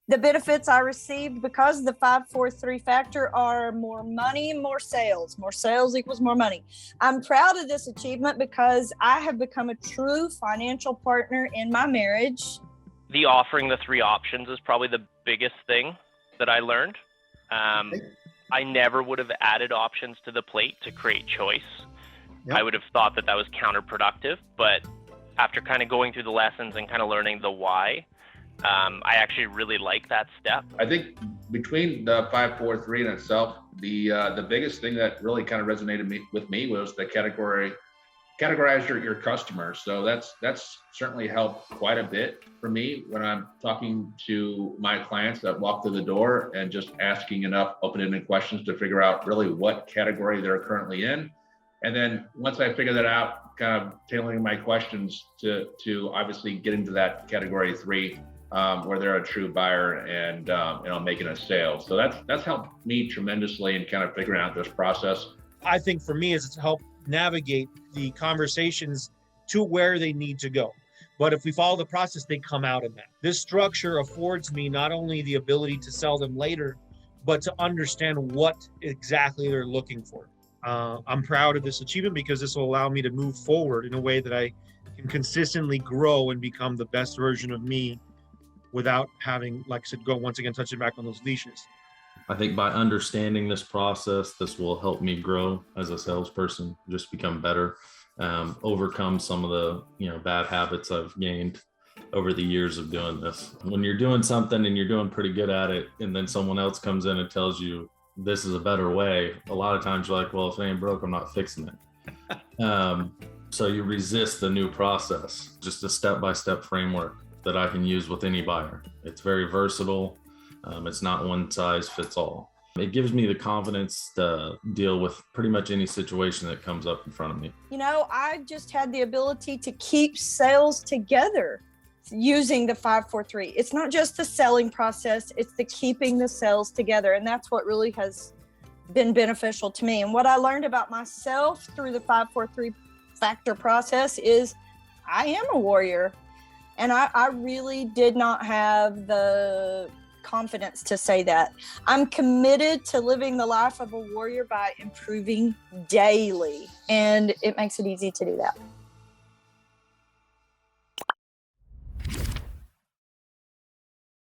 The benefits I received because of the 5-4-3 factor are more money, more sales. More sales equals more money. I'm proud of this achievement because I have become a true financial partner in my marriage. The offering the 3 options is probably the biggest thing that I learned. I never would have added options to the plate to create choice. Yep. I would have thought that was counterproductive, but after kind of going through the lessons and kind of learning the why, I actually really like that step. I think between the 5-4-3 in itself, the biggest thing that really kind of resonated with me was the categorize your customers. So that's certainly helped quite a bit for me when I'm talking to my clients that walk through the door and just asking enough open-ended questions to figure out really what category they're currently in. And then once I figure that out, kind of tailoring my questions to obviously get into that category 3, where they're a true buyer and making a sale. So that's helped me tremendously in kind of figuring out this process. I think for me, it's helped navigate the conversations to where they need to go. But if we follow the process, they come out in that. This structure affords me not only the ability to sell them later, but to understand what exactly they're looking for. I'm proud of this achievement because this will allow me to move forward in a way that I can consistently grow and become the best version of me without having, like I said, go once again, touching back on those leashes. I think by understanding this process, this will help me grow as a salesperson, just become better, overcome some of the bad habits I've gained over the years of doing this. When you're doing something and you're doing pretty good at it, and then someone else comes in and tells you this is a better way, a lot of times you're like, well, if it ain't broke, I'm not fixing it. So you resist the new process, just a step-by-step framework that I can use with any buyer. It's very versatile. It's not one size fits all. It gives me the confidence to deal with pretty much any situation that comes up in front of me. I just had the ability to keep sales together using the 5-4-3. It's not just the selling process, it's the keeping the sales together. And that's what really has been beneficial to me. And what I learned about myself through the 5-4-3 factor process is I am a warrior. And I really did not have the confidence to say that. I'm committed to living the life of a warrior by improving daily, and it makes it easy to do that.